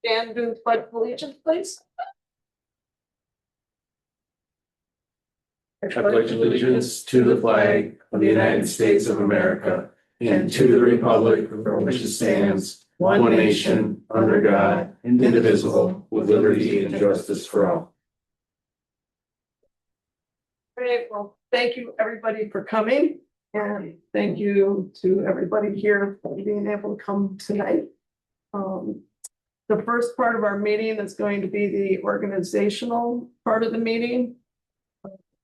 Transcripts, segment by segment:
stand and do the pledge of allegiance, please? I pledge allegiance to the flag of the United States of America and to the republic for which it stands, one nation, under God, indivisible, with liberty and justice for all. Great, well, thank you, everybody, for coming, and thank you to everybody here for being able to come tonight. The first part of our meeting is going to be the organizational part of the meeting.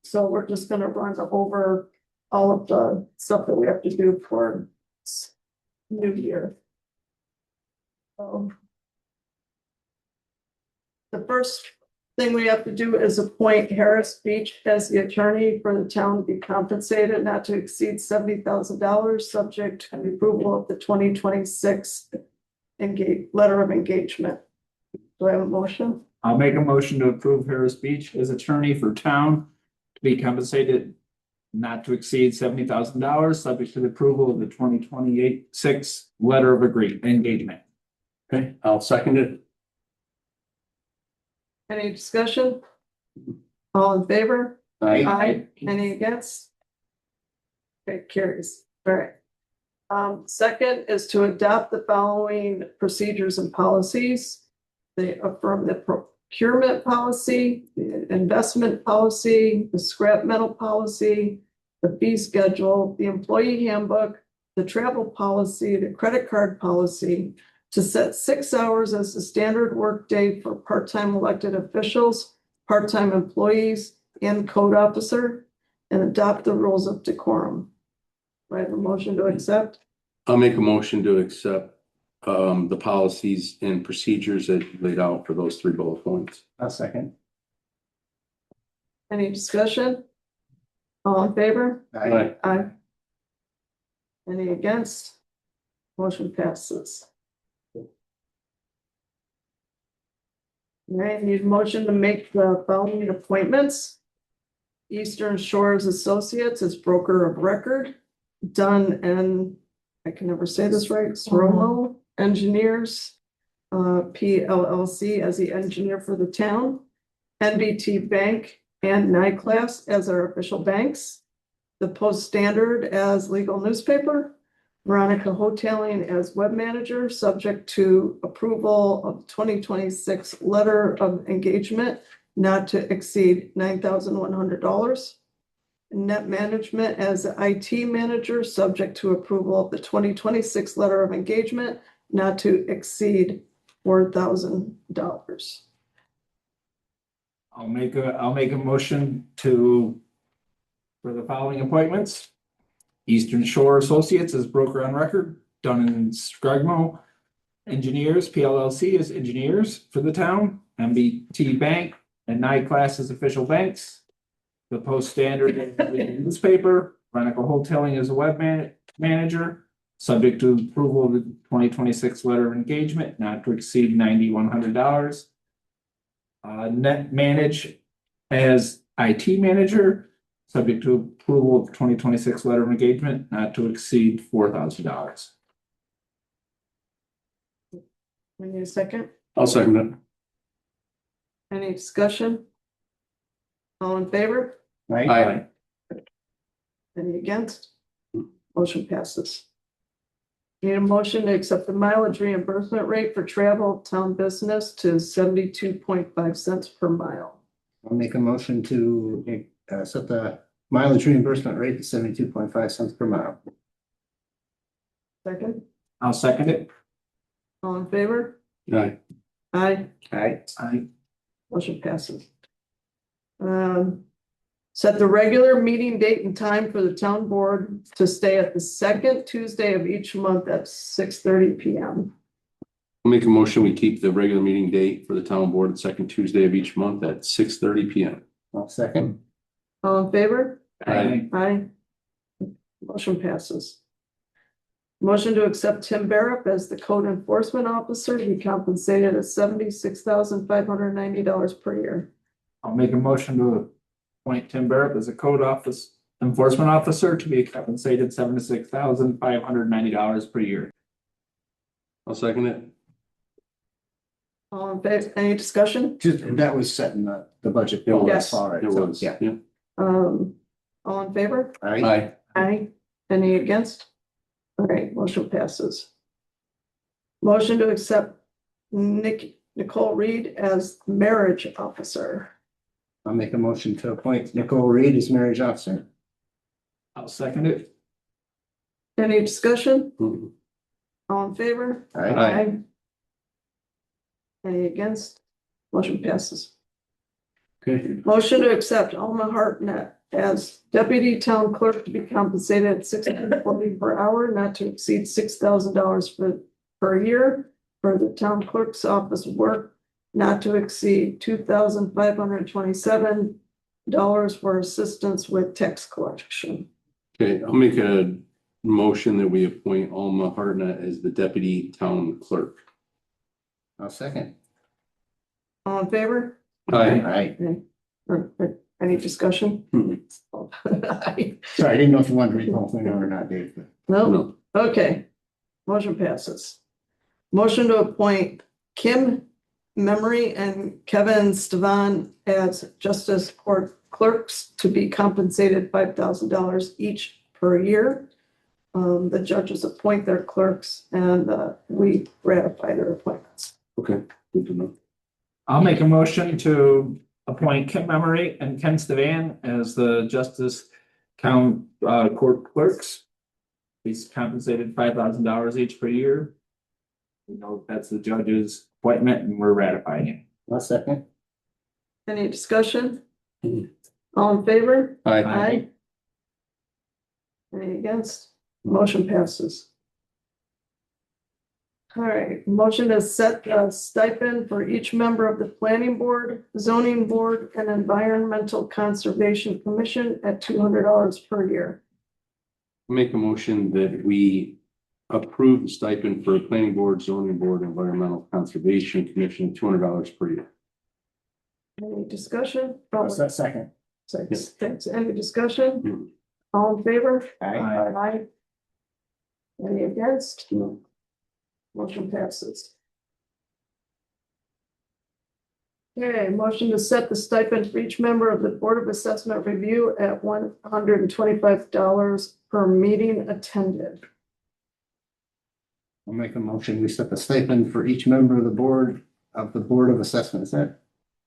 So we're just gonna run over all of the stuff that we have to do for New Year. The first thing we have to do is appoint Harris Beach as the attorney for the town to be compensated not to exceed $70,000, subject to the approval of the 2026 letter of engagement. Do I have a motion? I'll make a motion to approve Harris Beach as attorney for town to be compensated not to exceed $70,000, subject to the approval of the 2026 letter of engagement. Okay, I'll second it. Any discussion? All in favor? Aye. Any against? Okay, carries. All right. Second is to adopt the following procedures and policies. They affirm the procurement policy, the investment policy, the scrap metal policy, the fee schedule, the employee handbook, the travel policy, the credit card policy, to set 6 hours as the standard workday for part-time elected officials, part-time employees, and code officer, and adopt the rules of decorum. Do I have a motion to accept? I'll make a motion to accept the policies and procedures that you laid out for those 3 bullet points. A second. Any discussion? All in favor? Aye. Aye. Any against? Motion passes. All right, need a motion to make the following appointments. Eastern Shores Associates as broker of record, Dunn and, I can never say this right, Soromo Engineers, PLLC as the engineer for the town, NBT Bank and NICLAS as our official banks, the Post Standard as legal newspaper, Veronica Hoteling as web manager, subject to approval of 2026 letter of engagement not to exceed $9,100. Net management as IT manager, subject to approval of the 2026 letter of engagement not to exceed $4,000. I'll make a motion for the following appointments. Eastern Shore Associates as broker on record, Dunn and Scragmo Engineers, PLLC as engineers for the town, MBT Bank and NICLAS as official banks. The Post Standard newspaper, Veronica Hoteling as a web manager, subject to approval of the 2026 letter of engagement, not to exceed $9,100. Net manage as IT manager, subject to approval of 2026 letter of engagement, not to exceed $4,000. We need a second. I'll second it. Any discussion? All in favor? Aye. Any against? Motion passes. Need a motion to accept the mileage reimbursement rate for travel town business to 72.5 cents per mile. I'll make a motion to set the mileage reimbursement rate to 72.5 cents per mile. Second, I'll second it. all in favor? Aye. Aye, Aye. motion passes. Set the regular meeting date and time for the town board to stay at the second Tuesday of each month at 6:30 PM. I'll make a motion, we keep the regular meeting date for the town board the 2nd Tuesday of each month at 6:30 PM. I'll second. All in favor? Aye. Aye. Motion passes. Motion to accept Tim Barrett as the code enforcement officer to be compensated at $76,590 per year. I'll make a motion to appoint Tim Barrett as a code office enforcement officer to be compensated $76,590 per year. I'll second it. All in favor, any discussion? That was set in the budget. It was. Yes. Far, It so, was, Yeah. yeah. All in favor? Aye. Aye. Aye. Any against? All right, motion passes. Motion to accept Nicole Reed as marriage officer. I'll make a motion to appoint Nicole Reed as marriage officer. I'll second it. Any discussion? Mhm. All in favor? Aye. Any against? Motion passes. Okay, Motion to accept Alma Hartnett as deputy town clerk to be compensated at $16.40 per hour, not to exceed $6,000 per year for the town clerk's office work, not to exceed $2,527 for assistance with tax collection. okay, I'll make a motion that we appoint Alma Hartnett as the deputy town clerk. I'll second. All in favor? Aye. Aye. Or any discussion? Mhm. Sorry, I didn't know if you wanted to read the whole thing or not, Dave. but- No, No, okay. Motion passes. Motion to appoint Kim Memory and Kevin Stevan as justice court clerks to be compensated $5,000 each per year. The judges appoint their clerks and we ratify their appointments. okay, good to know. I'll make a motion to appoint Kim Memory and Ken Stevan as the Justice Court clerks. He's compensated $5,000 each per year. We know that's the judge's appointment and we're ratifying it. I'll second. Any discussion? Mhm. All in favor? Aye. Aye. Any against? Motion passes. All right, motion to set a stipend for each member of the planning board, zoning board, and environmental conservation commission at $200 per year. Make a motion that we approve the stipend for planning board, zoning board, environmental conservation commission, $200 per year. Any discussion? I'll second. Thanks. Any discussion? Mhm. All in favor? Aye. Aye. Any against? No. Motion passes. Okay, motion to set the stipend for each member of the Board of Assessment Review at $125 per meeting attended. I'll make a motion. We set the stipend for each member of the Board of Assessment. Is that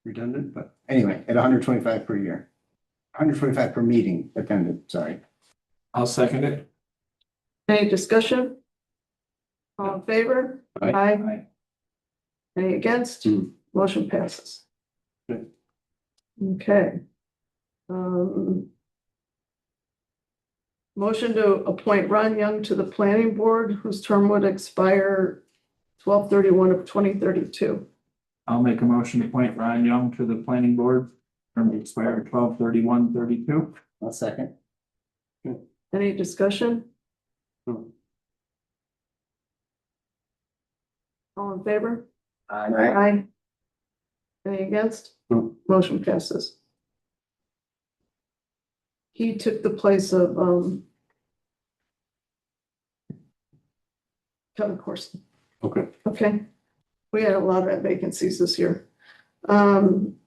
redundant? But anyway, at $125 per year. $125 per meeting attended, sorry. I'll second it. Any discussion? All in favor? Aye. Aye. Any against? Hmm. Motion passes. Good. Okay. Motion to appoint Ron Young to the planning board, whose term would expire 12/31 of 2032. I'll make a motion to appoint Ron Young to the planning board from the expire 12/31/32. I'll second. Any discussion? No. All in favor? Aye. Aye. Any against? No. Motion passes. He took the place of Kevin Corson. Okay, Okay. We had a lot of vacancies this year. Motion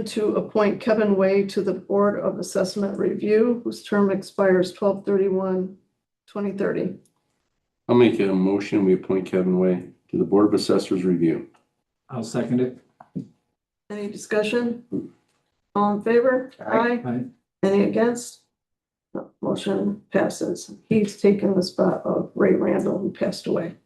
to appoint Kevin Way to the Board of Assessment Review, whose term expires 12/31/2030. I'll make a motion, we appoint Kevin Way to the Board of Assessors Review. I'll second it. Any discussion? All in favor? Aye. Aye. Any against? No, motion passes. He's taken the spot of Ray Randall, who passed away.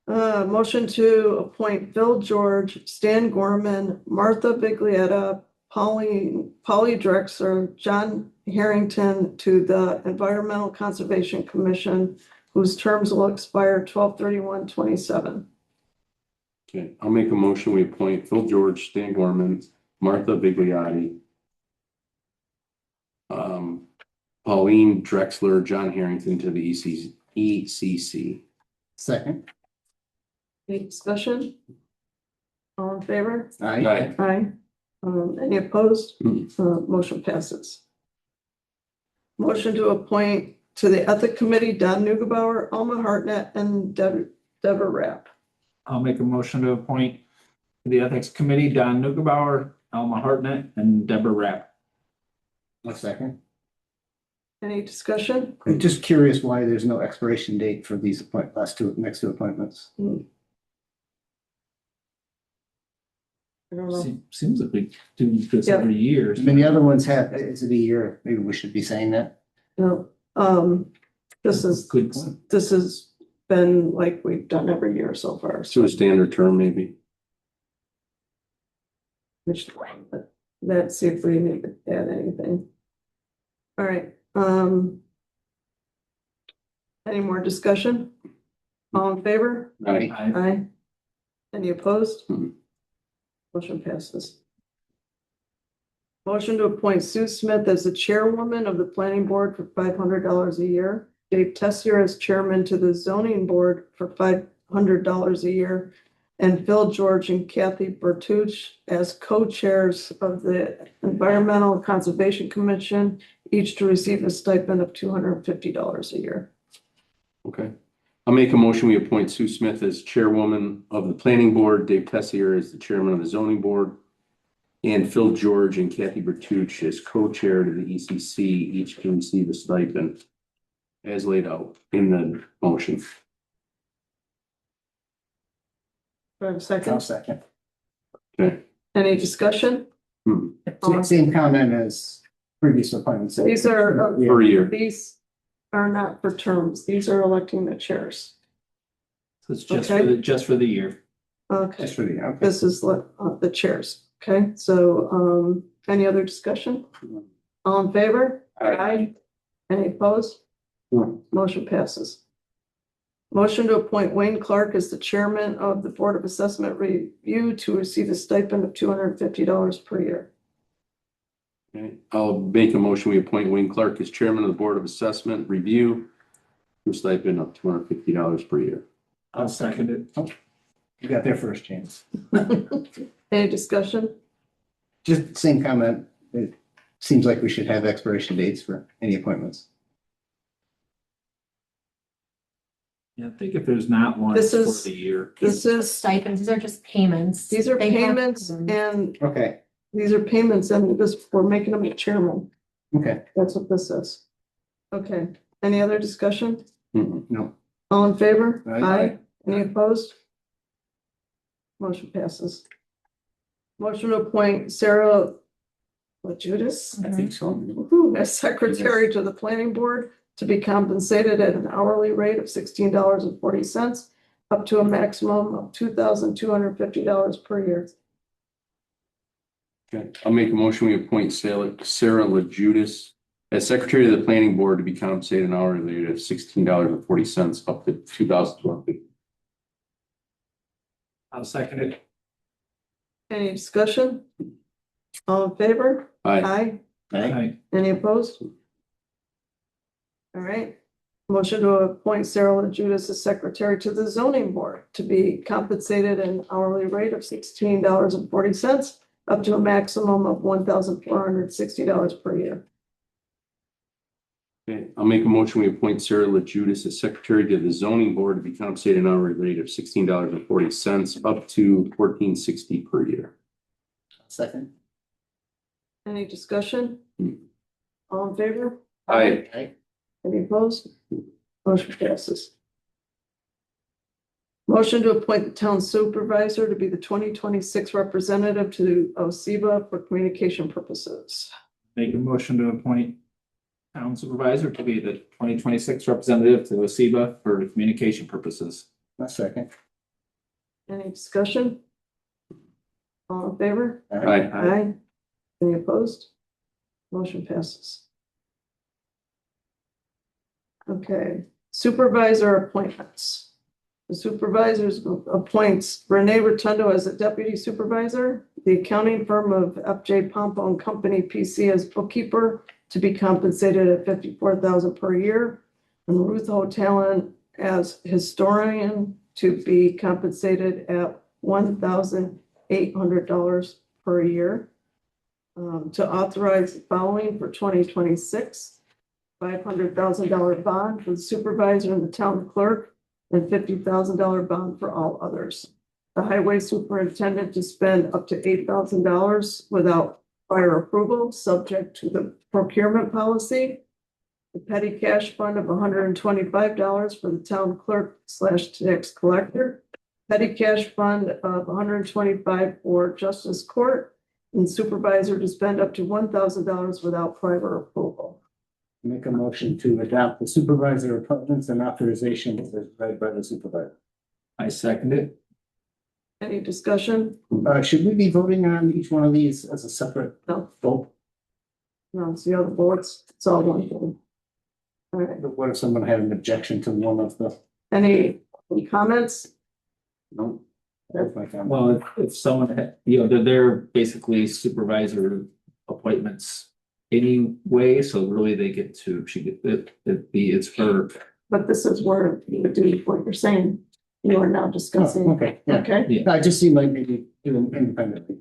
Motion to appoint Phil George, Stan Gorman, Martha Biglietta, Polly Drexler, John Harrington to the Environmental Conservation Commission, whose terms will expire 12/31/27. Okay, I'll make a motion, we appoint Phil George, Stan Gorman, Martha Bigliotti, Pauline Drexler, John Harrington to the ECC. Second. Any discussion? All in favor? Aye. Aye. Any opposed? Hmm. Motion passes. Motion to appoint to the Ethic Committee, Don Nugebauer, Alma Hartnett, and Deborah Rapp. I'll make a motion to appoint to the Ethics Committee, Don Nugebauer, Alma Hartnett, and Deborah Rapp. A second. Any discussion? I'm just curious why there's no expiration date for these next two appointments. I don't know. Seems like we do this Yeah. every year. I mean, the other ones have, is it a year? Maybe we should be saying that. No, this is, Good point. this has been like we've done every year so far. So a standard term, maybe. Which, let's see if we need to add anything. All right, any more discussion? All in favor? Aye. Aye. Any opposed? Mhm. Motion passes. Motion to appoint Sue Smith as the chairwoman of the planning board for $500 a year. Dave Tessier as chairman to the zoning board for $500 a year. And Phil George and Kathy Bertucci as co-chairs of the Environmental Conservation Commission, each to receive a stipend of $250 a year. Okay. I'll make a motion. We appoint Sue Smith as chairwoman of the planning board, Dave Tessier as the chairman of the zoning board, and Phil George and Kathy Bertucci as co-chair to the ECC, each to receive a stipend as laid out in the motion. Do I have a I'll second? second. Okay. Any discussion? Same comment as previous appointments. These are, Per year. these are not for terms. These are electing the chairs. So it's just Okay. for the year. Okay, Just for the, okay. this is the chairs. Okay, so, any other discussion? All in favor? Aye. Any opposed? Motion passes. Motion to appoint Wayne Clark as the chairman of the Board of Assessment Review to receive a stipend of $250 per year. Okay. I'll make a motion. We appoint Wayne Clark as chairman of the Board of Assessment Review for a stipend of $250 per year. I'll second it. You got there first, James. Any discussion? Just same comment. It seems like we should have expiration dates for any appointments. Yeah, I think if there's not one, This it's is- for the year. This is, Stipends, these are just payments. these are They have- payments and Okay, these are payments and this, we're making them a chairman. okay. That's what this is. Okay, any other discussion? Mhm. No, All in favor? Aye. Any opposed? Motion passes. Motion to appoint Sarah LaJudas I think so. as secretary to the planning board to be compensated at an hourly rate of $16.40, up to a maximum of $2,250 per year. Okay, I'll make a motion. We appoint Sarah LaJudas as secretary of the planning board to be compensated an hourly rate of $16.40 up to $2,250. I'll second it. Any discussion? All in favor? Aye. Aye. Aye. Any opposed? All right. Motion to appoint Sarah LaJudas as secretary to the zoning board to be compensated an hourly rate of $16.40, up to a maximum of $1,460 per year. Okay, I'll make a motion. We appoint Sarah LaJudas as secretary to the zoning board to be compensated an hourly rate of $16.40 up to $14.60 per year. second. Any discussion? All in favor? Aye. Aye. Any opposed? Motion passes. Motion to appoint the town supervisor to be the 2026 representative to OSEBA for communication purposes. Make a motion to appoint town supervisor to be the 2026 representative to OSEBA for communication purposes. A second. Any discussion? All in favor? Aye. Aye. Any opposed? Motion passes. Okay, supervisor appointments. The supervisors appoints Renee Rotundo as a deputy supervisor, the accounting firm of FJ Pompo and Company PC as bookkeeper to be compensated at $54,000 per year, and Ruth Hotalan as historian to be compensated at $1,800 per year. To authorize the following for 2026, $500,000 bond for the supervisor and the town clerk, and $50,000 bond for all others. the highway superintendent to spend up to $8,000 without prior approval, subject to the procurement policy. The petty cash fund of $125 for the town clerk slash tax collector. Petty cash fund of $125 for justice court, and supervisor to spend up to $1,000 without prior approval. Make a motion to adopt the supervisor appointments and authorizations as read by the supervisor. I second it. Any discussion? Should we be voting on each one of these as a separate No, vote? no, it's the other boards, it's all one thing. All right, What if someone had an objection to one of the? any comments? No. That's my comment. Well, if someone had, they're basically supervisor appointments anyway, so really they get to, it's her. But this is where you would do what you're saying. You are now Oh, discussing, okay, yeah. okay? I just seemed like maybe do them independently.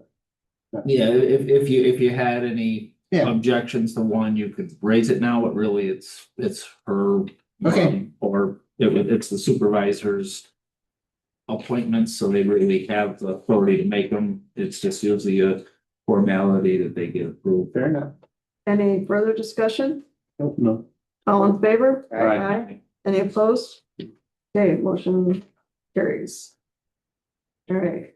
Yeah, if you had any Yeah. objections to one, you could raise it now, but really it's her. Okay. Or it's the supervisor's appointments, so they really have the authority to make them. It's just usually a formality that they get approved. Fair enough. Any further discussion? Nope, no. All in favor? Aye. Any opposed? Okay, motion carries. All right,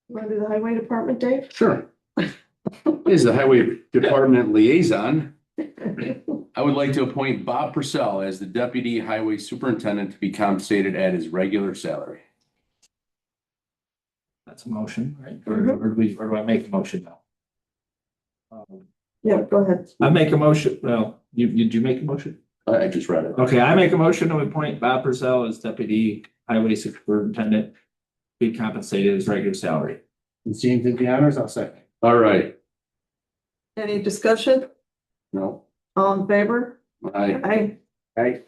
want to do the highway department, Dave? Sure. Is the highway department liaison. I would like to appoint Bob Purcell as the deputy highway superintendent to be compensated at his regular salary. That's a motion, right? Mhm. Or do I make a motion now? Yeah, go ahead. I make a motion, well, did you make a motion? I just read it. Okay, I make a motion to appoint Bob Purcell as deputy highway superintendent. Be compensated his regular salary. Since James did the honors, I'll second. All right. Any discussion? No, All in favor? I, Aye.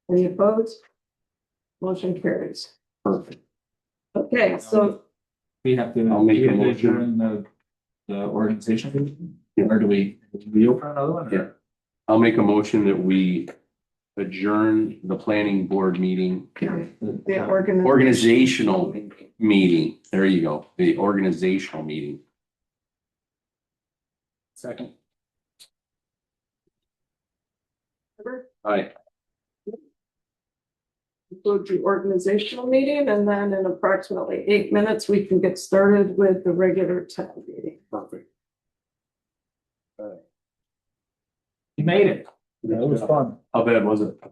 Any opposed? Motion carries. perfect. Okay, so We have to. I'll make a we have to motion. adjourn the organization, Yeah. or do we open another one? Yeah. I'll make a motion that we adjourn the planning board meeting, the organizational meeting. There you go, the organizational meeting. Second. Aye. Include the organizational meeting, and then in approximately 8 minutes, we can get started with the regular town meeting. Perfect. You made it. Yeah, it was fun. How bad was it? It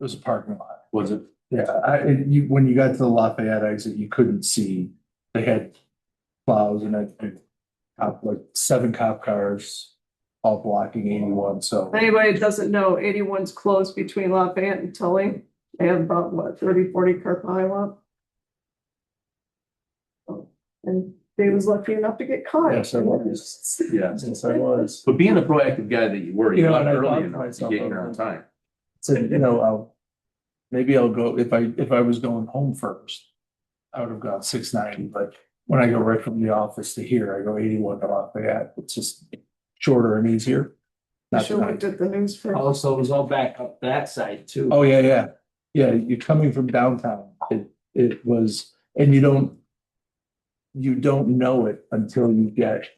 was a parking lot. Was it? Yeah, when you got to the Lafayette exit, you couldn't see. They had plows and like 7 cop cars all blocking 81, so. Anybody that doesn't know, 81's closed between Lafayette and Tully. They have about, what, 30, 40 car pileup? And Dave was lucky enough to get caught. Yes, I was. Yeah. Since I was. But being the proactive guy that you were, you You know, left and I early thought to enough to myself, get here on time. Said, maybe I'll go, if I was going home first, I would have gone 690, but when I go right from the office to here, I go 81 to Lafayette. It's just shorter and easier. You Not should have tonight. looked at the news first. Also, it was all back up that side too. Oh, yeah, yeah. Yeah, you're coming from downtown. It was, and you don't know it until you get,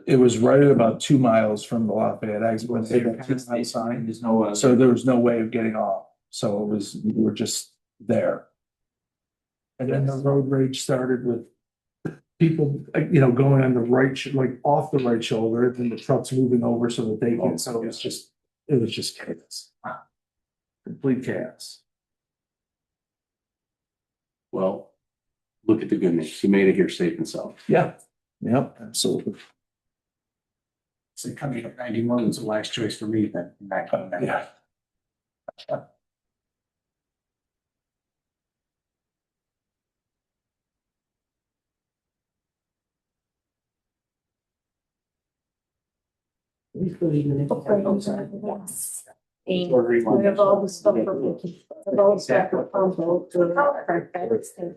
it was right at about 2 miles from the Lafayette exit. When they had that 2-mile sign. There's no. So there was no way of getting off. So it was, you were just there. And then the road rage started with people, going on the right, like off the right shoulder, and the trucks moving over so that they can, so it was just chaos. Complete chaos. Well, look at the good news. You made it here safe and sound. Yeah, yep, absolutely. So coming up 91 was the last choice for me then. Back on that. Yeah. We have all the stuff for, have all the stuff for combo to.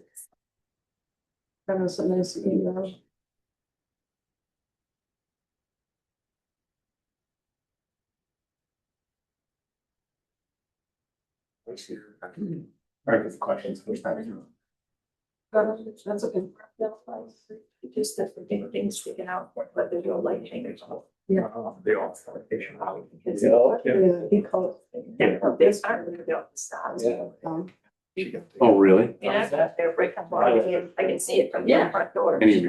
Kind of some nice email. Right, with questions, first time. That's okay. Just the things sticking out, but there's no light hangers on. Yeah. They all. Yeah. He called. Yeah, they started to build the stars. Um, Oh, really? Yeah, they're breaking apart. I can see it from the front door. Any-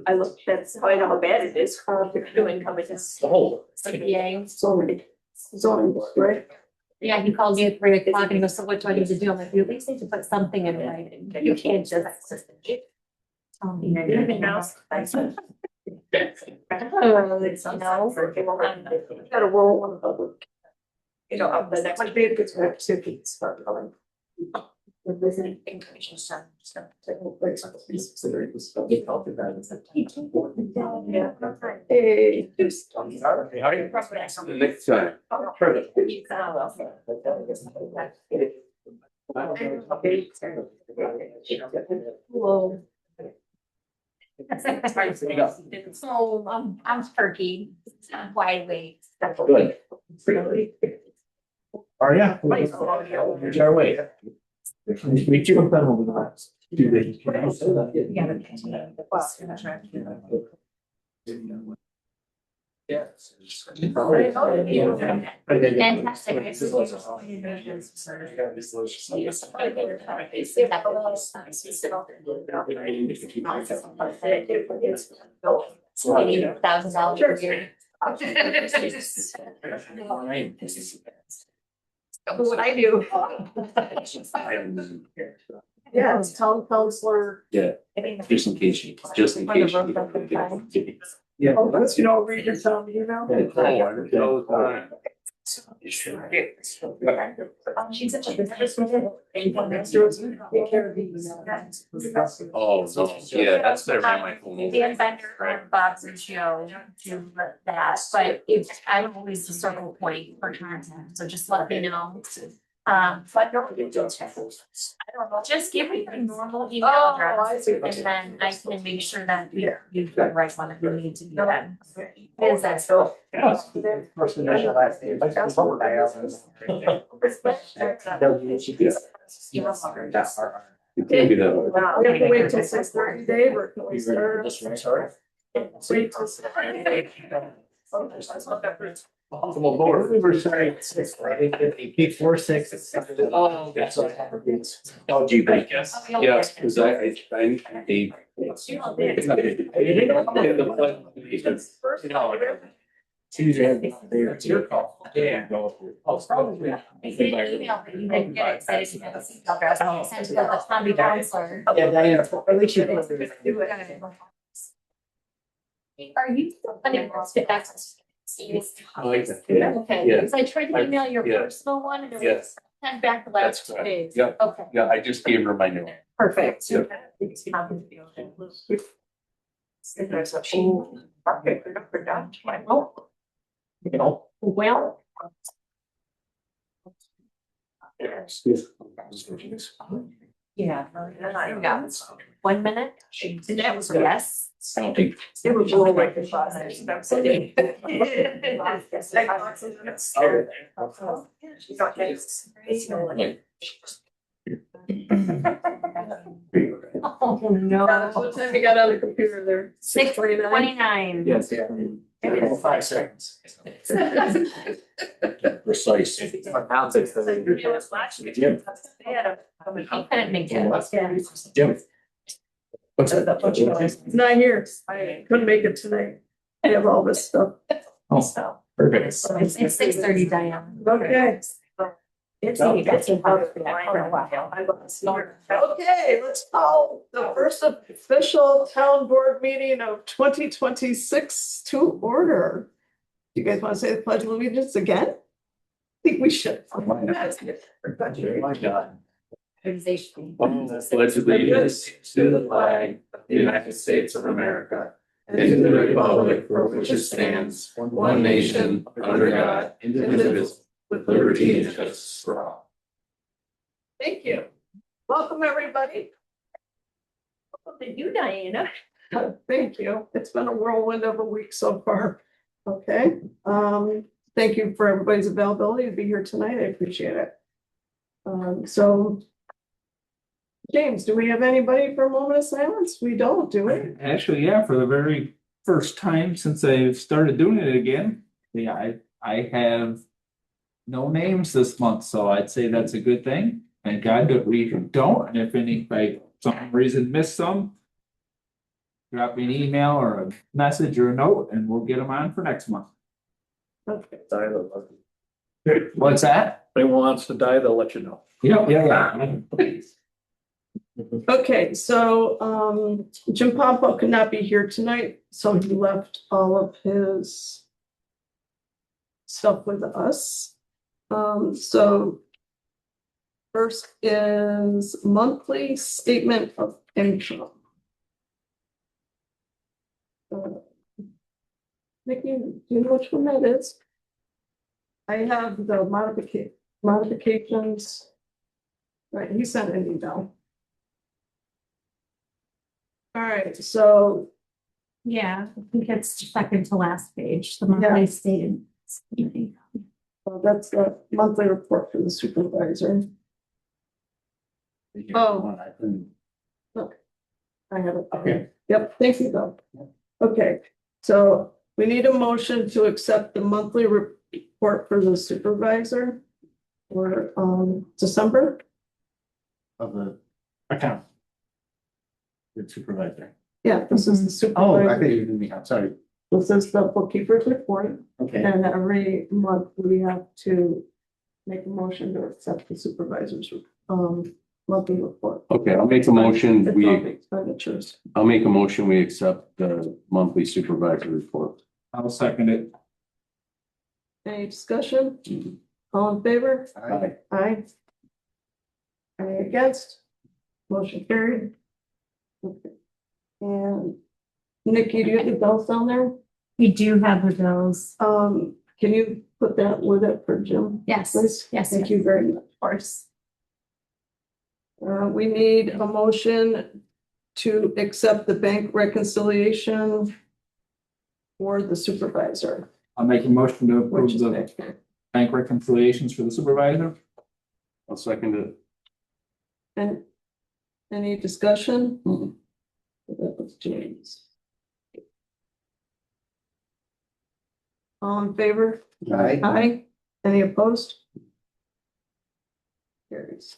I looked, that's how I know how bad it is. They're doing coming to. The whole. CPA. zoning board, right? Yeah, he called me at 3 o'clock and he goes, so what do I need to do? I'm like, you at least need to put something in writing. You can't just. Tell me. Anything else? Gotta roll one of those. You know, up the next. Much bigger, it's going to start going. The visiting information center, so. Yeah. Hey, Just. Next time. well, So, I'm turkey, I'm wide awake. Good. Are ya? Here's our way. Meet you. Yes. $80,000 a year. What I do. yeah, it's town councilor. Yeah, just in case you. Yeah. Unless you don't read your town email. She's such a Take care of these. Oh, no, yeah, that's better than my phone. Dan Bender and Bob Riccio do that, but if I'm always the circle point for contact, so just let me know. But no, I don't know, just give me your normal email Oh, address I see. and then I can make sure that you the right one if you need to do that. Is that so? First initial, last name. It can't be that way. We have to wait till 6:30, Dave, or can we start? Sorry. Wait till 6:30. We were saying. Before 6. Oh, that's. Oh, gee, I guess. Yeah, because they. It's your call. Yeah. Oh, probably. I did email, but you didn't get it, said it's email address, I sent it to the county counselor. Yeah, Diana, at least you. Are you planning to get access? I like that. Yeah. Okay, Yeah. because I tried to email your Yeah. personal one and it Yeah. was sent back the That's last 2 correct. days. Yeah. Okay, Yeah, I just gave her my new one. perfect. Yeah. There's a she. You know. Well, yeah, I got 1 minute. And that was. Yes. I don't think. They were blowing like the faucet. I'm sitting. She's not getting. Oh, no. What time you got on the computer there? 6:29. Yes. 5 seconds. Precise. He couldn't make it. Jim. What's It's not here. I couldn't make it tonight. I have all this stuff. Oh, perfect. It's 6:30, Diane. Okay. It's. Okay, let's call the first official town board meeting of 2026 to order. You guys want to say the pledge of allegiance again? I think we should. My God. Organization. Pledge allegiance to the flag of the United States of America and to the republic for which it stands, one nation, under God, indivisible, with liberty and justice for all. Thank you. Welcome, everybody. Thank you, Diana. Thank you. It's been a whirlwind of a week so far. Okay, thank you for everybody's availability to be here tonight. I appreciate it. So James, do we have anybody for a moment of silence? We don't, do we? Actually, yeah, for the very first time since I've started doing it again, yeah, I have no names this month, so I'd say that's a good thing. Thank God that we don't, and if any, by some reason miss some, drop me an email or a message or a note, and we'll get them on for next month. Okay. What's that? If anyone wants to die, they'll let you know. Yeah. Okay, so Jim Pompo could not be here tonight, so he left all of his stuff with us. So first is monthly statement of income. Nikki, do you know which one that is? I have the modifications. Right, he sent an email. All right, so Yeah, I think it's second to last page, the monthly statement. that's the monthly report for the supervisor. Oh. I have it. Okay. Yep, thank you, though. Okay, so we need a motion to accept the monthly report for the supervisor for December. Of the Account. the supervisor. Yeah, this is the Oh, I supervisor. think you did me, I'm sorry. This is the bookkeeper's report, Okay, and every month we have to make a motion to accept the supervisor's monthly report. Okay, I'll make a motion, It's all the expenditures. I'll make a motion, we accept the monthly supervisor report. I'll second it. Any discussion? All in favor? Aye. Aye. Any against? Motion carried. Okay. And Nikki, do you have the bills down there? We do have the bills. Can you put that with it for Jim? Yes, Please? yes, Thank you very much. of course. We need a motion to accept the bank reconciliation for the supervisor. I'll make a motion to Which approve is the back here. bank reconciliations for the supervisor. I'll second it. And any discussion? Mhm. That was James. All in favor? Aye. Aye. Any opposed? Carries.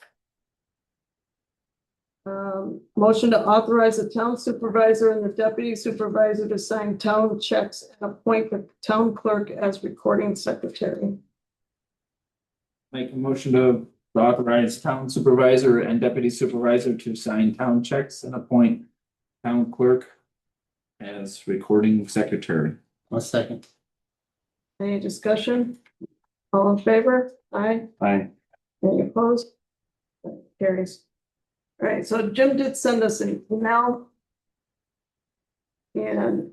Motion to authorize the town supervisor and the deputy supervisor to sign town checks and appoint the town clerk as recording secretary. Make a motion to authorize town supervisor and deputy supervisor to sign town checks and appoint town clerk as recording secretary. One second. Any discussion? All in favor? Aye. Aye. Any opposed? Carries. All right, so Jim did send us an email. And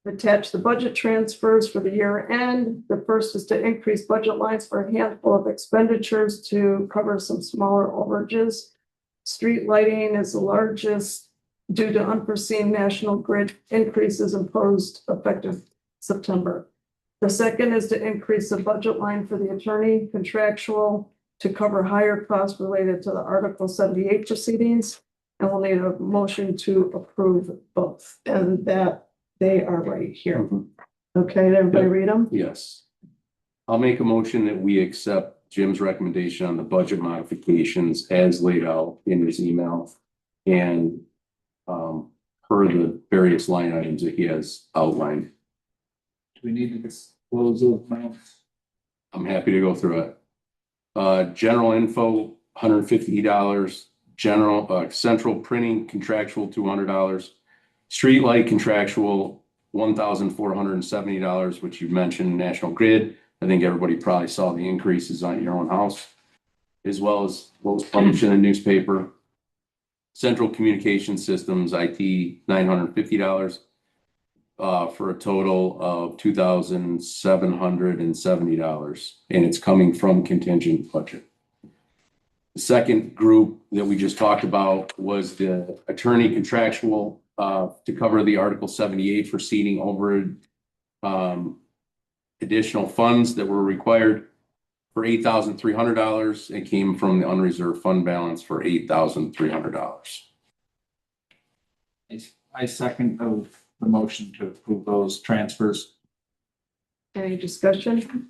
attach the budget transfers for the year end. The first is to increase budget lines for a handful of expenditures to cover some smaller overages. Street lighting is the largest due to unforeseen National Grid increases imposed effective September. The second is to increase the budget line for the attorney contractual to cover higher costs related to the Article 78 proceedings. And we'll need a motion to approve both, and that they are right here. Mhm. Okay, did everybody read them? Yes. I'll make a motion that we accept Jim's recommendation on the budget modifications as laid out in his email. And per the various line items that he has outlined. Do we need to disclose those amounts? I'm happy to go through it. General info, $150. General, central printing contractual, $200. Streetlight contractual, $1,470, which you mentioned, National Grid. I think everybody probably saw the increases on your own house, as well as what was published in the newspaper. Central Communication Systems, IT, $950. For a total of $2,770, and it's coming from contingent budget. The second group that we just talked about was the attorney contractual to cover the Article 78 proceeding over additional funds that were required. for $8,300. It came from the unreserved fund balance for $8,300. I second the motion to approve those transfers. Any discussion?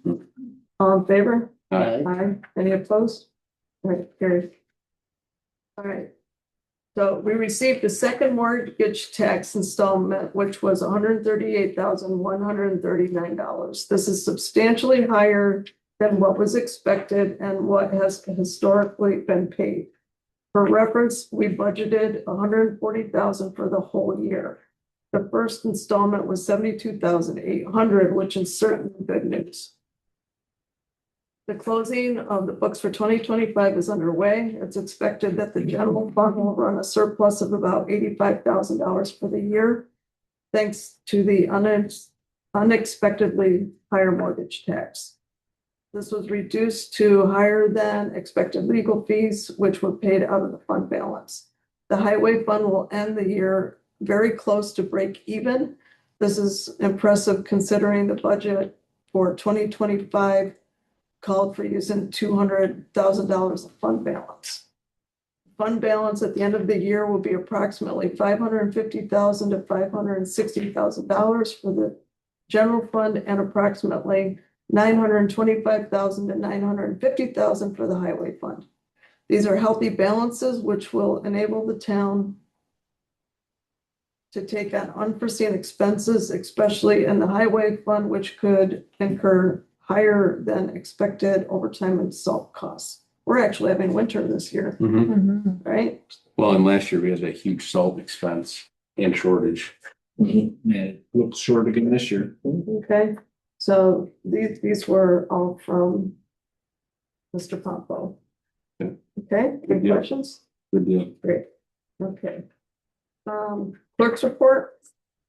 All in favor? Aye. Aye. Any opposed? All right, carried. All right. So we received the second mortgage tax installment, which was $138,139. This is substantially higher than what was expected and what has historically been paid. For reference, we budgeted $140,000 for the whole year. The first installment was $72,800, which is certainly good news. The closing of the books for 2025 is underway. It's expected that the general fund will run a surplus of about $85,000 for the year, thanks to the unexpectedly higher mortgage tax. This was reduced to higher than expected legal fees, which were paid out of the fund balance. The highway fund will end the year very close to break even. This is impressive considering the budget for 2025 called for using $200,000 of fund balance. Fund balance at the end of the year will be approximately $550,000 to $560,000 for the general fund and approximately $925,000 to $950,000 for the highway fund. These are healthy balances which will enable the town to take on unforeseen expenses, especially in the highway fund, which could incur higher than expected overtime and salt costs. We're actually having winter this year, right? Well, and last year we had that huge salt expense and shortage. And it looks short again this year. Okay, so these were all from Mr. Pompo. Okay. Okay, good Yeah. questions? Good deal. Great, okay. Clerk's report?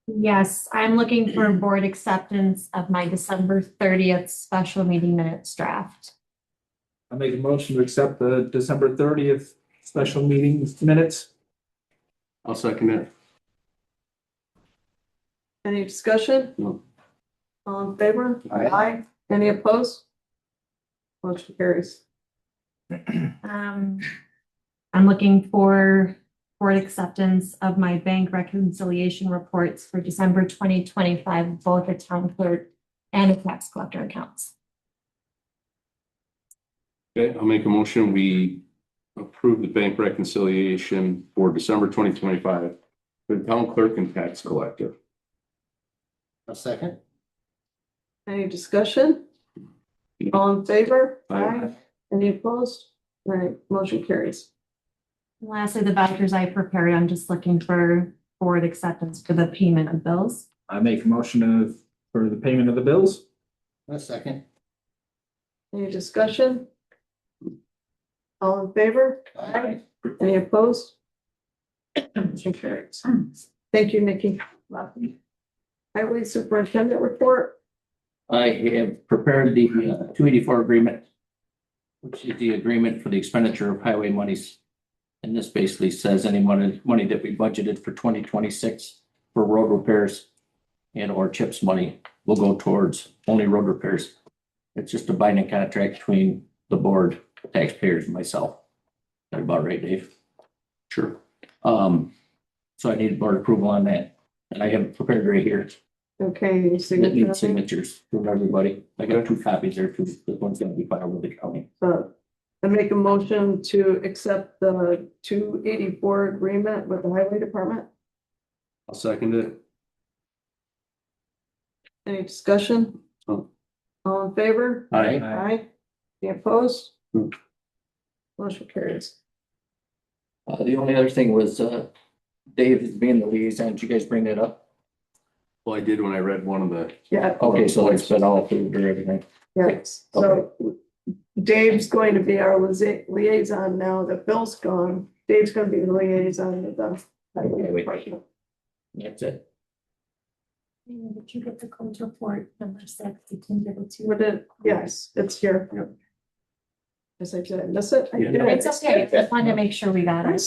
Yes, I'm looking for board acceptance of my December 30th special meeting minutes draft. I make a motion to accept the December 30th special meeting minutes. I'll second it. Any discussion? No. All in favor? Aye. Any opposed? Motion carries. I'm looking for board acceptance of my bank reconciliation reports for December 2025, both the town clerk and the tax collector accounts. Okay, I'll make a motion. We approve the bank reconciliation for December 2025 for the town clerk and tax collector. A second. Any discussion? All in favor? Aye. Any opposed? All right, motion carries. And lastly, the vouchers I prepared, I'm just looking for board acceptance for the payment of bills. I make a motion for the payment of the bills. A second. Any discussion? All in favor? Aye. Any opposed? Motion carries. Thank you, Nikki. Highway superintendent report. I have prepared the 284 agreement, which is the agreement for the expenditure of highway monies. And this basically says any money that we budgeted for 2026 for road repairs and or CHIPS money will go towards only road repairs. It's just a binding contract between the board, taxpayers, and myself. That about right, Dave? Sure. So I need board approval on that. And I have it prepared right here. Okay, you see That needs it. signatures from everybody. I got 2 copies there too. This one's gonna be filed with the county. I make a motion to accept the 284 agreement with the highway department. I'll second it. Any discussion? No. All in favor? Aye. Aye. Any opposed? No. Motion carries. The only other thing was, Dave is being the liaison. Did you guys bring that up? Well, I did when I read one of the, Yeah. Okay, so it's been all approved or everything. Yes, so Dave's going to be our liaison now that Bill's gone. Dave's gonna be the liaison with the highway wait. department. That's it. Did you get the code report number 6? You can give it to What did, yes, it's here. Yes, I did. Miss it? I Yeah. did. It's okay, I just wanted to make sure we got it.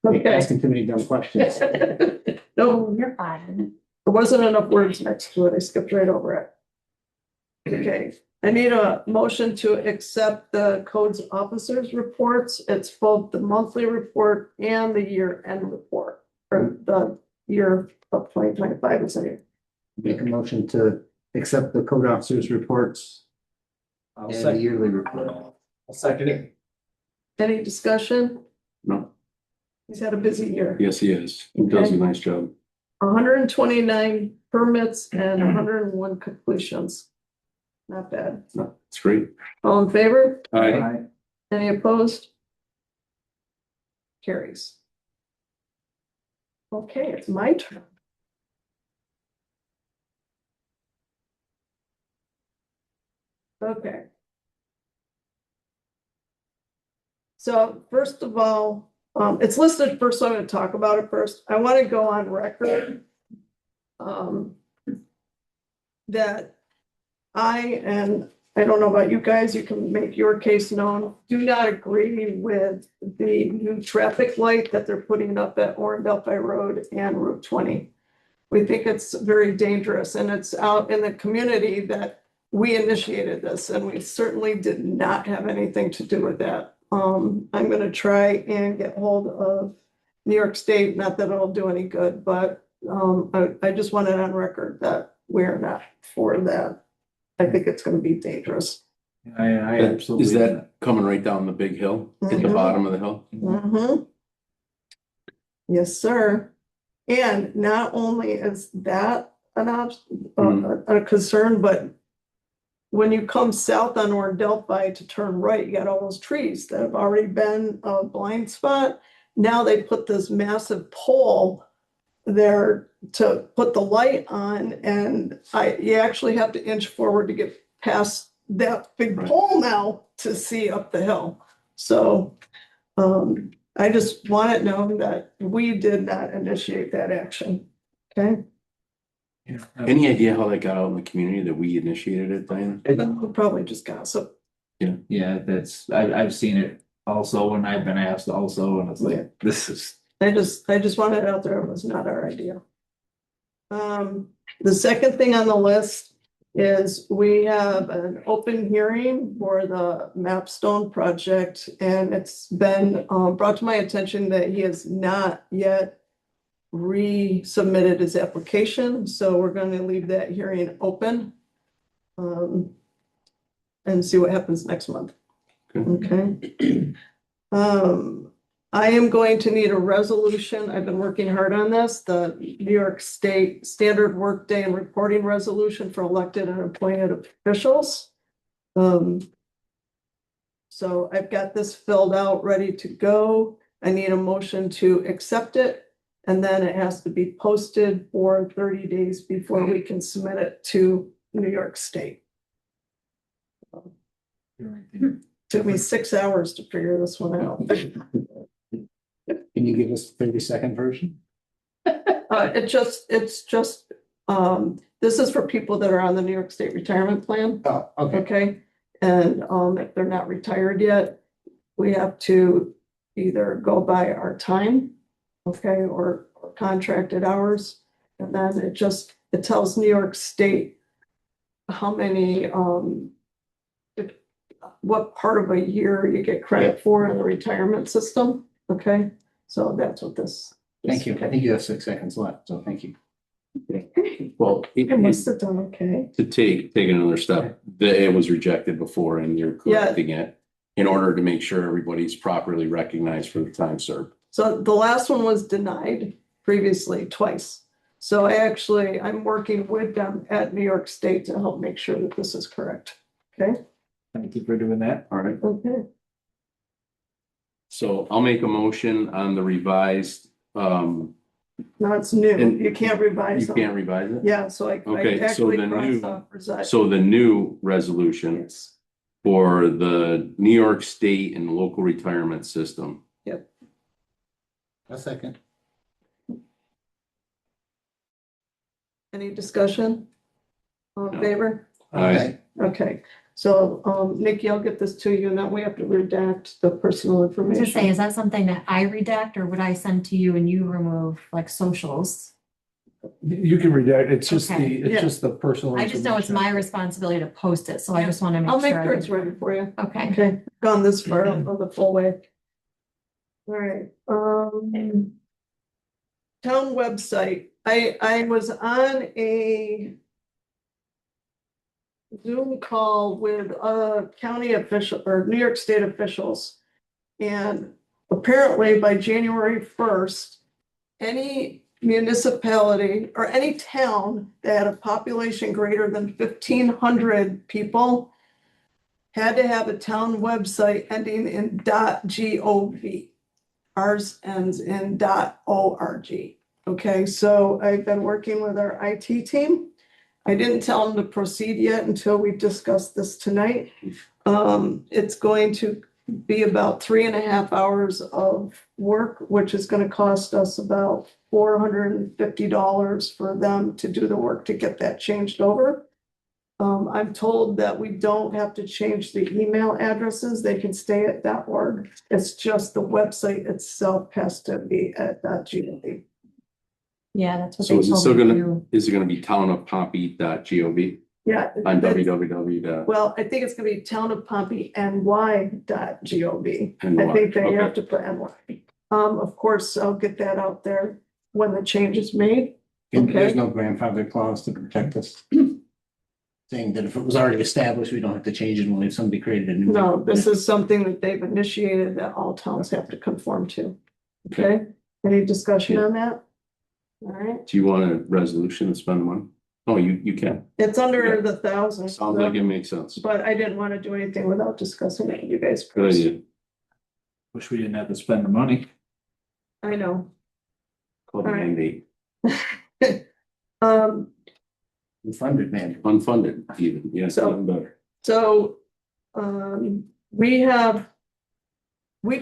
Okay. Asking too many dumb questions. No, Oh, you're fine. there wasn't enough words next to it. I skipped right over it. Okay, I need a motion to accept the codes officers reports. It's both the monthly report and the year-end report, or the year of 2025 is in. Make a motion to accept the code officers' reports I'll and the second, yearly report. I'll second it. Any discussion? No, He's had a busy year. yes, he is. He does a nice job. 129 permits and 101 completions. Not bad. No, it's great. All in favor? Aye. Any opposed? Carries. Okay, it's my turn. Okay. So first of all, it's listed first, so I'm gonna talk about it first. I want to go on record. That and I don't know about you guys, you can make your case known, do not agree with the new traffic light that they're putting up at Oran Delphi Road and Route 20. We think it's very dangerous, and it's out in the community that we initiated this, and we certainly did not have anything to do with that. I'm gonna try and get hold of New York State, not that it'll do any good, but I just want it on record that we're not for that. I think it's gonna be dangerous. I absolutely. Is that coming right down the big hill, at the Mhm. bottom of the hill? Mm-hmm. Yes, sir. And not only is that a concern, but when you come south on Oran Delphi to turn right, you got all those trees that have already been a blind spot. Now they put this massive pole there to put the light on, and you actually have to inch forward to get past that big Right. pole now to see up the hill. So I just want it known that we did not initiate that action. Okay? Any idea how that got out in the community that we initiated it, Diane? We'll probably just gossip. Yeah, I've seen it also when I've been asked also, and it's like, this is. I just wanted it out there. It was not our idea. The second thing on the list is we have an open hearing for the Mapstone project, and it's been brought to my attention that he has not yet resubmitted his application, so we're going to leave that hearing open and see what happens next month. Okay. I am going to need a resolution. I've been working hard on this, the New York State Standard Workday and Reporting Resolution for elected and appointed officials. So I've got this filled out, ready to go. I need a motion to accept it, and then it has to be posted for 30 days before we can submit it to New York State. Took me 6 hours to figure this one out. Can you give us the 30-second version? It's just, this is for people that are on the New York State Retirement Plan, Oh, okay. okay? And, if they're not retired yet, we have to either go by our time, okay, or contracted hours. And then it tells New York State how many, what part of a year you get credit for in the retirement system, okay? So that's what this. Thank you. I think you have 6 seconds left, so thank you. Well, I must have done okay. to take another step, it was rejected before and you're correcting it in order to make sure everybody's properly recognized for the time served. So the last one was denied previously twice. So I'm working with them at New York State to help make sure that this is correct. Okay, Thank you for doing that. All right. okay. So I'll make a motion on the revised, Now it's new. And You can't revise you them. can't revise it? Yeah, so I Okay, so actually the crossed new- off reside. So the new resolution Yes. for the New York State and local retirement system. A second. Any discussion? All in No. favor? Aye. Okay, so, Nikki, I'll get this to you, and then we have to redact the personal I was gonna say, information. is that something that I redact or would I send to you and you remove like socials? You can redact, it's just Okay. the, Yeah. it's just the personal. I just know it's my information. responsibility to post it, so I just wanna I'll make make sure. sure it's ready for you. Okay. Okay, gone this far, I'll go the full way. All right, town website, I was on a Zoom call with county official or New York State officials. And apparently by January 1st, any municipality or any town that had a population greater than 1,500 people had to have a town website ending in .gov. Ours ends in .org. Okay, so I've been working with our IT team. I didn't tell them to proceed yet until we discussed this tonight. It's going to be about 3.5 hours of work, which is gonna cost us about $450 for them to do the work to get that changed over. I'm told that we don't have to change the email addresses, they can stay at .org. It's just the website itself has to be at .gov. Yeah, that's what So they is it told still me to gonna, do. is it gonna be townofpompey.gov Yeah. on that's- www. Well, I think it's gonna be townofpompeyny.gov. I think they have to put NY. Of course, I'll get that out there when the change is made. And there's Okay. no grandfather clause to protect us. Saying that if it was already established, we don't have to change it when if somebody created a new. No, this is something that they've initiated that all towns have to conform to. Okay, any discussion on that? All right, Do you want a resolution to spend money? Oh, you can. it's under Yeah. the thousand. Sounds like it makes sense. But I didn't want to do anything without discussing it with you guys Good first. idea. Wish we didn't have to spend the money. I know. Called All right. mandate, Um, Funded man. unfunded even, yes, So- even better. So, we've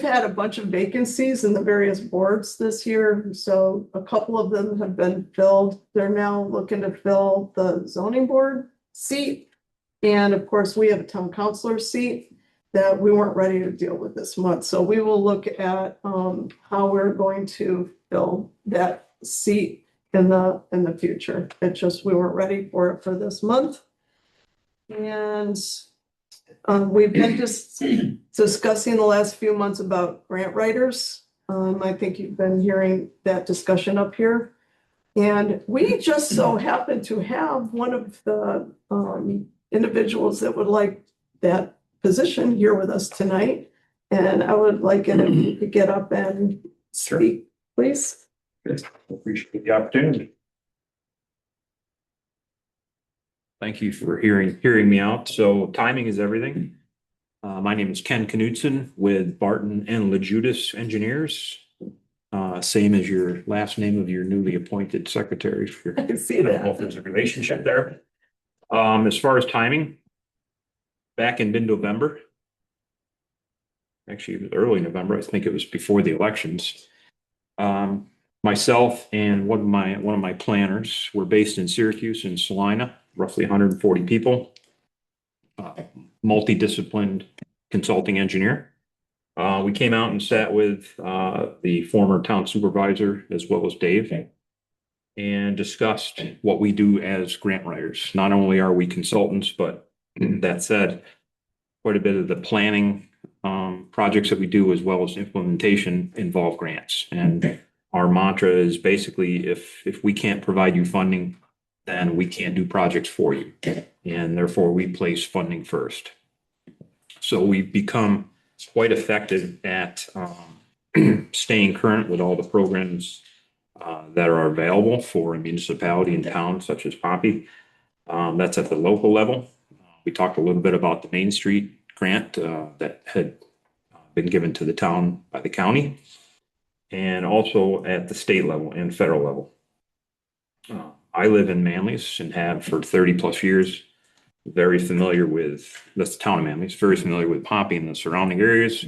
had a bunch of vacancies in the various boards this year, so a couple of them have been filled. They're now looking to fill the zoning board seat. And of course, we have a town councilor seat that we weren't ready to deal with this month. So we will look at, how we're going to fill that seat in the future. It just, we weren't ready for it for this month. And we've been just discussing the last few months about grant writers. I think you've been hearing that discussion up here. And we just so happen to have one of the individuals that would like that position here with us tonight. And I would like it if you could get up and speak, please. Appreciate the opportunity. Thank you for hearing me out. So timing is everything. My name is Ken Knudsen with Barton and LaJudas Engineers. Same as your last name of your newly appointed secretary. I can see I don't know if that. there's a relationship there. As far as timing, back in mid-November, actually it was early November, I think it was before the elections. Myself and one of my planners were based in Syracuse and Salina, roughly 140 people. Multidisciplined consulting engineer. We came out and sat with the former town supervisor as well as Dave and discussed what we do as grant writers. Not only are we consultants, but that said, quite a bit of the planning projects that we do as well as implementation involve grants. And our mantra is basically if we can't provide you funding, then we can't do projects for you. And therefore we place funding first. So we've become quite effective at staying current with all the programs that are available for a municipality and town such as Pompey. That's at the local level. We talked a little bit about the Main Street grant that had been given to the town by the county, and also at the state level and federal level. I live in Manlius and have for 30 plus years. Very familiar with, that's the town of Manlius, very familiar with Pompey and the surrounding areas.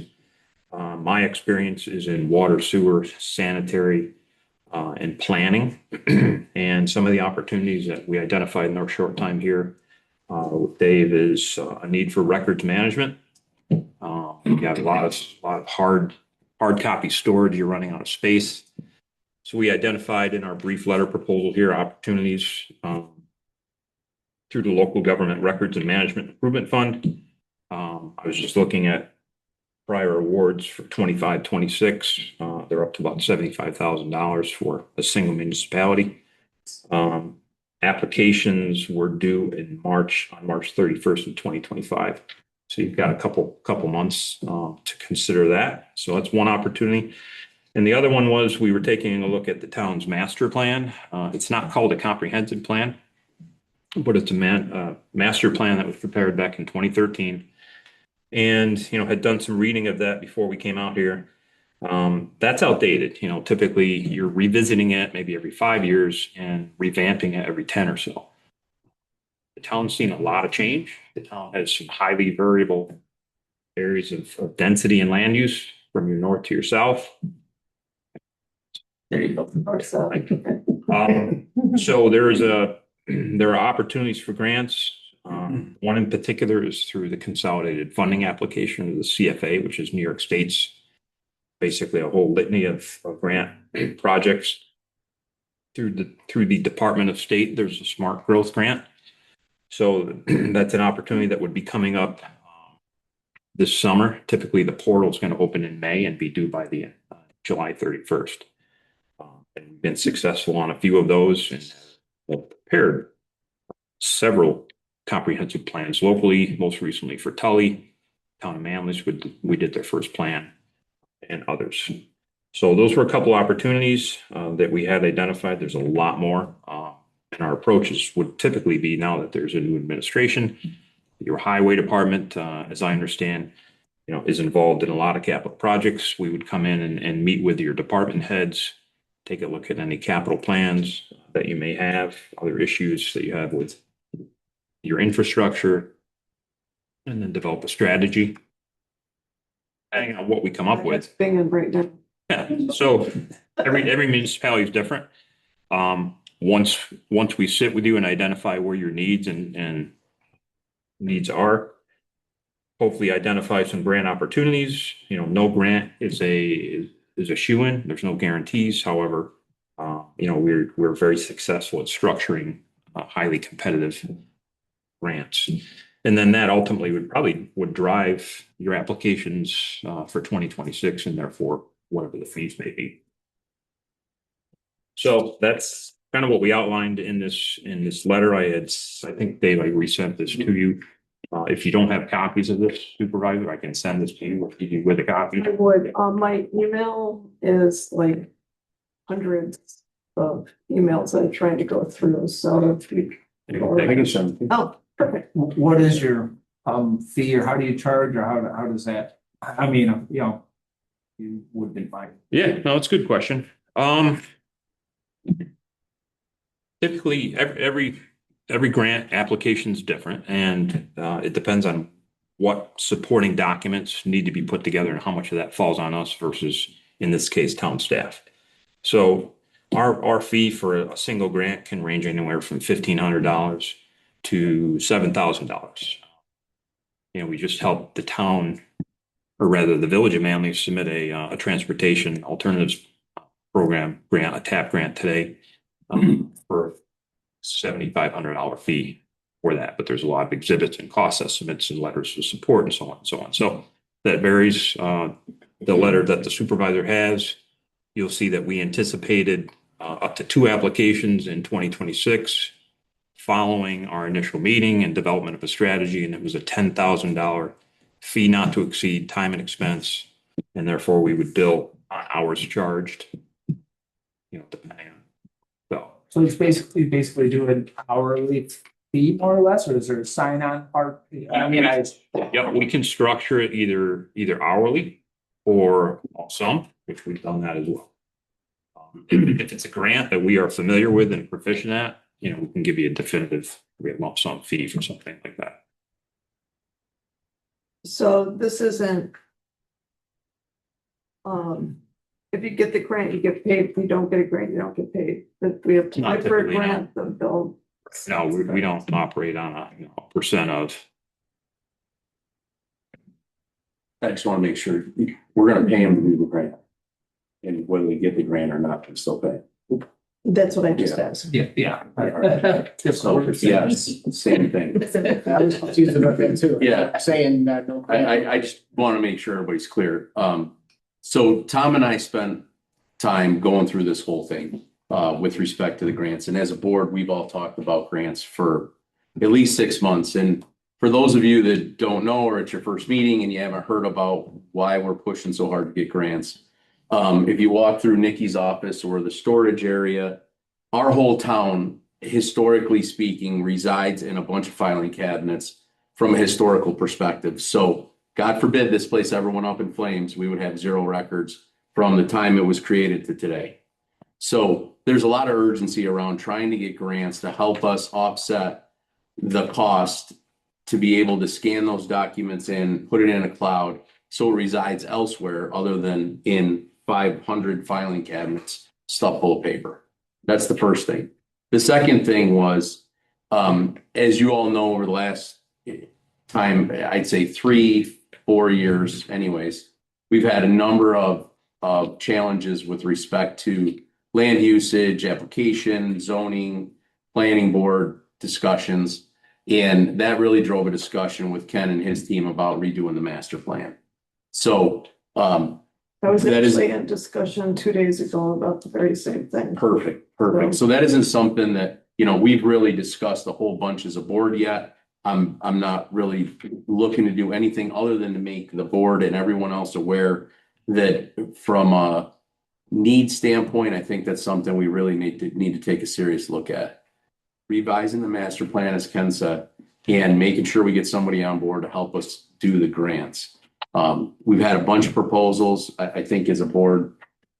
My experience is in water, sewer, sanitary, and planning. And some of the opportunities that we identified in our short time here with Dave is a need for records management. We got a lot of hard copy storage. You're running out of space. So we identified in our brief letter proposal here opportunities through the Local Government Records and Management Improvement Fund. I was just looking at prior awards for 25, 26. They're up to about $75,000 for a single municipality. Applications were due in March, on March 31st of 2025. So you've got a couple months to consider that. So that's one opportunity. And the other one was we were taking a look at the town's master plan. It's not called a comprehensive plan, but it's a master plan that was prepared back in 2013. And, had done some reading of that before we came out here. That's outdated. Typically you're revisiting it maybe every 5 years and revamping it every 10 or so. The town's seen a lot of change. The town has some highly variable areas of density and land use from your north to your south. There you go. So there are opportunities for grants. One in particular is through the consolidated funding application of the CFA, which is New York State's basically a whole litany of grant projects. Through the Department of State, there's a smart growth grant. So that's an opportunity that would be coming up this summer. Typically the portal is going to open in May and be due by the July 31st. And we've been successful on a few of those and have prepared several comprehensive plans locally, most recently for Tully, town of Manlius, we did their first plan, and others. So those were a couple opportunities that we had identified. There's a lot more. And our approaches would typically be, now that there's a new administration, your highway department, as I understand, is involved in a lot of capital projects. We would come in and meet with your department heads, take a look at any capital plans that you may have, other issues that you have with your infrastructure, and then develop a strategy. Depending on what we come up with. Binging right now. Yeah, so every municipality is different. Once we sit with you and identify where your needs and needs are, hopefully identify some grant opportunities. No grant is a shoo-in. There's no guarantees. However, we're very successful at structuring highly competitive grants. And then that ultimately would drive your applications for 2026 and therefore whatever the fees may be. So that's kind of what we outlined in this letter. I think Dave, I resent this to you. If you don't have copies of this, Supervisor, I can send this to you or give you with a copy. I would, my email is like hundreds of emails I'm trying to go through, so if you. I can send it. Oh, perfect. What is your fee, or how do you charge, or how does that, I mean, you would be fine. Yeah, no, it's a good question. Typically every grant application is different, and it depends on what supporting documents need to be put together and how much of that falls on us versus, in this case, town staff. So our fee for a single grant can range anywhere from $1,500 to $7,000. We just helped the town, or rather the village of Manly, submit a transportation alternatives program grant, a TAP grant today, for $7,500 fee for that. But there's a lot of exhibits and cost estimates and letters of support and so on and so on. So that varies. The letter that the supervisor has, you'll see that we anticipated up to 2 applications in 2026 following our initial meeting and development of a strategy. And it was a $10,000 fee not to exceed time and expense. And therefore we would bill on hours charged, depending on. So it's basically doing hourly fee more or less, or is there a sign-on part? Yeah, we can structure it either hourly or some, which we've done that as well. If it's a grant that we are familiar with and proficient at, we can give you a definitive lump sum fee for something like that. So this isn't. If you get the grant, you get paid. If you don't get a grant, you don't get paid. If we apply for a typically, grant, then they'll. No, we don't operate on a percent of. I just want to make sure we're going to pay them to do the grant. And whether we get the grant or not, we still pay. That's what I just asked. Yeah, yeah. So, yeah, same thing. I was confused about that too. Yeah. Saying that. No. I just want to make sure everybody's clear. So Tom and I spent time going through this whole thing with respect to the grants. And as a board, we've all talked about grants for at least 6 months. And for those of you that don't know, or it's your first meeting and you haven't heard about why we're pushing so hard to get grants, if you walk through Nikki's office or the storage area, our whole town, historically speaking, resides in a bunch of filing cabinets from a historical perspective. So God forbid this place ever went up in flames, we would have 0 records from the time it was created to today. So there's a lot of urgency around trying to get grants to help us offset the cost to be able to scan those documents in, put it in a cloud, so it resides elsewhere other than in 500 filing cabinets stuffed full of paper. That's the first thing. The second thing was, as you all know, over the last time, I'd say 3-4 years anyways, we've had a number of challenges with respect to land usage, application, zoning, planning board discussions. And that really drove a discussion with Ken and his team about redoing the master plan. So, I was that is- actually in discussion 2 days ago about the very same thing. Perfect. So that isn't something that, we've really discussed a whole bunch as a board yet. I'm not really looking to do anything other than to make the board and everyone else aware that from a need standpoint, I think that's something we really need to take a serious look at. Revising the master plan, as Ken said, and making sure we get somebody on board to help us do the grants. We've had a bunch of proposals. I think as a board,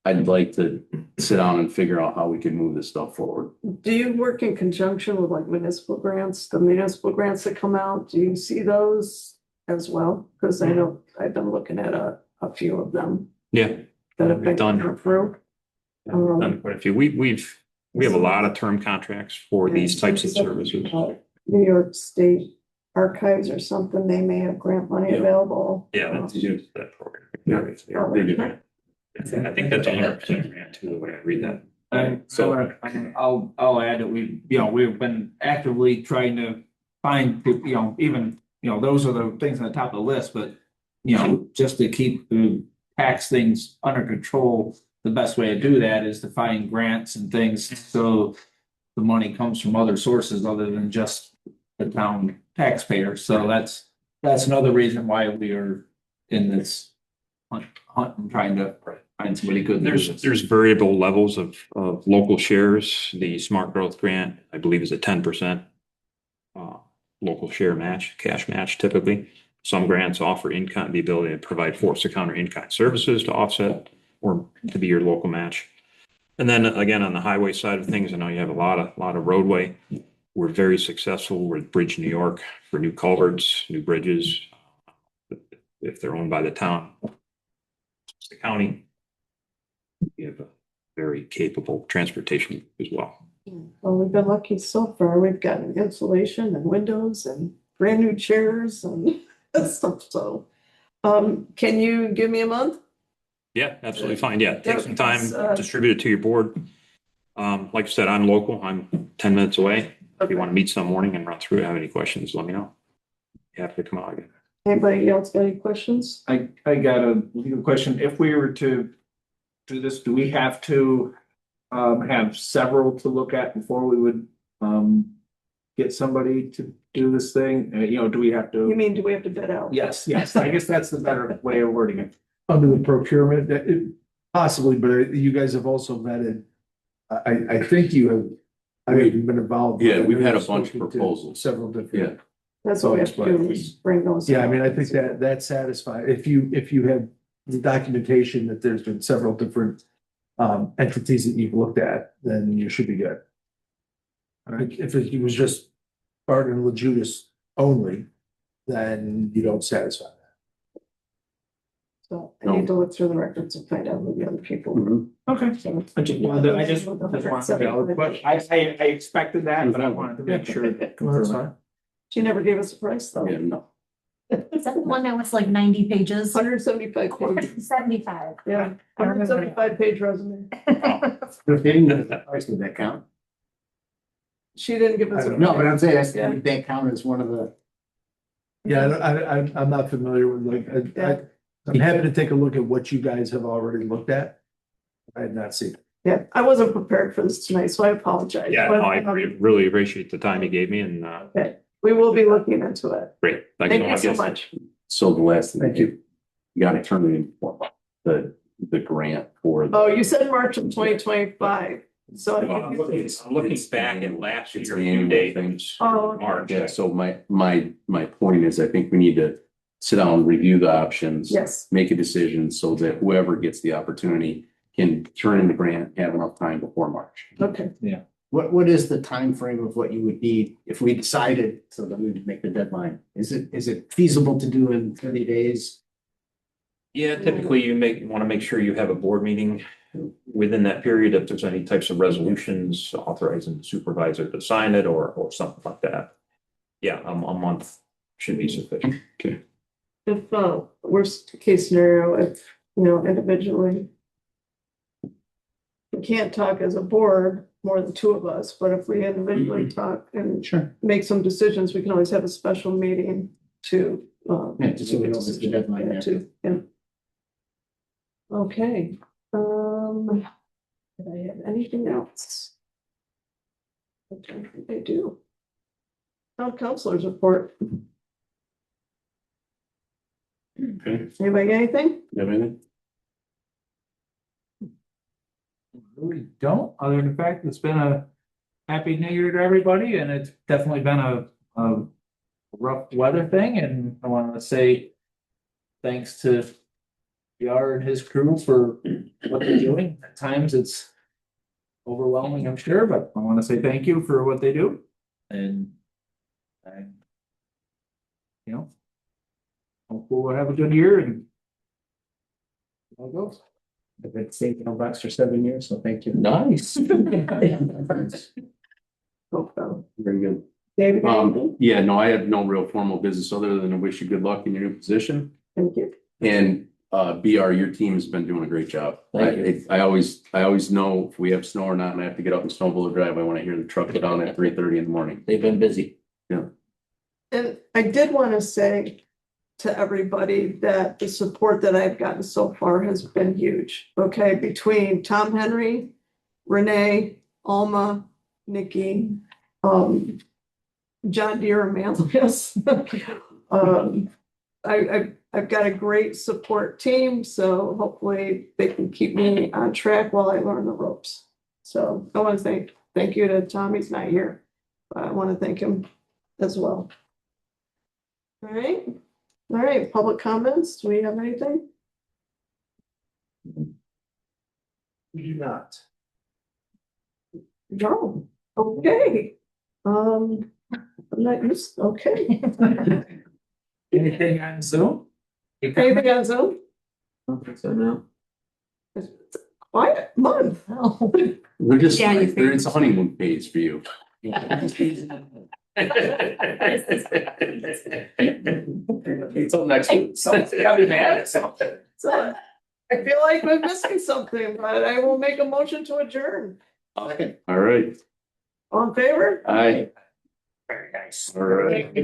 I'd like to sit down and figure out how we can move this stuff forward. Do you work in conjunction with like municipal grants, the municipal grants that come out? Do you see those as well? Because I know I've been looking at a few of them Yeah. that have been Done. come through. Done quite a few. We have a lot of term contracts for these types of services. New York State Archives or something, they may have grant money Yeah. available. Yeah, that's that program. Yeah. They do. I think that's 100% grant too, the way I read that. I'll add that we've been actively trying to find, even, those are the things on the top of the list, but, just to keep the tax things under control, the best way to do that is to find grants and things, so the money comes from other sources other than just the town taxpayer. So that's another reason why we are in this hunt and trying to find somebody good. There's variable levels of local shares. The smart growth grant, I believe, is a 10% local share match, cash match typically. Some grants offer in-kind, the ability to provide force to counter in-kind services to offset or to be your local match. And then again, on the highway side of things, I know you have a lot of roadway. We're very successful with Bridge New York for new culverts, new bridges. If they're owned by the town, it's the county. We have a very capable transportation as well. Well, we've been lucky so far. We've gotten insulation and windows and brand new chairs and stuff. So, can you give me a month? Yeah, absolutely fine. Yeah, take some time, That's, distribute it to your board. Like I said, I'm local. I'm 10 minutes away. If you want to meet some morning and run through, have any questions, let me know. Happy to come out again. Anybody else got any questions? I got a legal question. If we were to do this, do we have to have several to look at before we would get somebody to do this thing? Do we have You to? mean, do we have to bid out? Yes, I guess that's the better way of wording it. Under the procurement, possibly, but you guys have also vetted. I think you have. I haven't been involved. Yeah, but we've had a I've bunch of spoken to proposals. Several different. That's what we have to do, is bring those. Yeah, I out. mean, I think that satisfies, if you have the documentation that there's been several different entities that you've looked at, then you should be good. If it was just Barton and LaJudas only, then you don't satisfy that. So I need to look through the records and find out who the other people were. Mhm. Okay. So- I just wanted to, I expected that, but I wanted to make sure. She never gave us a price though. Yeah, no. Is that the one that was like 90 pages? 175 pages, 75. yeah, 175 page resume. Did that count? She didn't give us. a- No, but I'm saying, Yeah. did that count as one of the? Yeah, I'm not familiar with like, I'm happy to take a look at what you guys have already looked at. I had not seen it. Yeah, I wasn't prepared for this tonight, so I apologize. Yeah, But, no, I really appreciate the time you gave me and, Okay, we will be looking into it. great. Thank you so much. So the last thing, Thank you. you gotta turn it in for the grant for. Oh, you said March of 2025, so. I'm looking back at last It's year, the few annual days, thing. Oh, March. Yeah, so my point is, I think we need to sit down, review the options. yes, Make a decision so that whoever gets the opportunity can turn in the grant, have enough time before March. okay. What is the time frame of what you would need if we decided so that we would make the deadline? Is it feasible to do in 30 days? Yeah, typically you want to make sure you have a board meeting within that period. If there's any types of resolutions authorizing the supervisor to sign it or something like that. Yeah, a month should be sufficient. If, worst case scenario, if, individually. We can't talk as a board, more than two of us, but if we individually talk and Sure. make some decisions, we can always have a special meeting to. Yeah, just so we don't miss the deadline there. Yeah. Okay, did I have anything else? I don't think I do. Town councilors report. Okay. Anybody got anything? You have anything? Really don't, other than the fact it's been a happy new year to everybody and it's definitely been a rough weather thing and I want to say thanks to PR and his crew for what they're doing. At times it's overwhelming, I'm sure, but I want to say thank you for what they do and hopefully we'll have a good year and all goes. I've been saving bucks for 7 years, so thank you. Nice. Hope so. Very good. David, anything? Yeah, no, I have no real formal business other than to wish you good luck in your new position. Thank you. And BR, your team has been doing a great job. Thank I always know if we have snow or not, and I have to get up and Snowball Drive, I want to hear the truck go down at 3:30 in the morning. They've been busy. And I did want to say to everybody that the support that I've gotten so far has been huge. Okay, between Tom Henry, Renee, Alma, Nikki, John Deere and Manlius. I've got a great support team, so hopefully they can keep me on track while I learn the ropes. So I want to thank you to Tom. He's not here, but I want to thank him as well. All right, public comments. Do we have anything? We do not. No. Okay. I'm not used, okay. Anything on Zoom? Anything on Zoom? So now. It's a quiet month. They're just, Yeah, you think- it's a honeymoon phase for you. Until next week. So I feel like we're missing something, but I will make a motion to adjourn. Okay, all right. All in favor? Aye. Very nice. All right. Okay.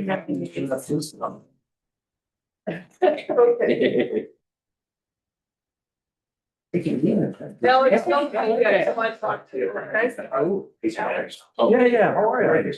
Now it's not, I want to talk to you, okay? Yeah, how are you?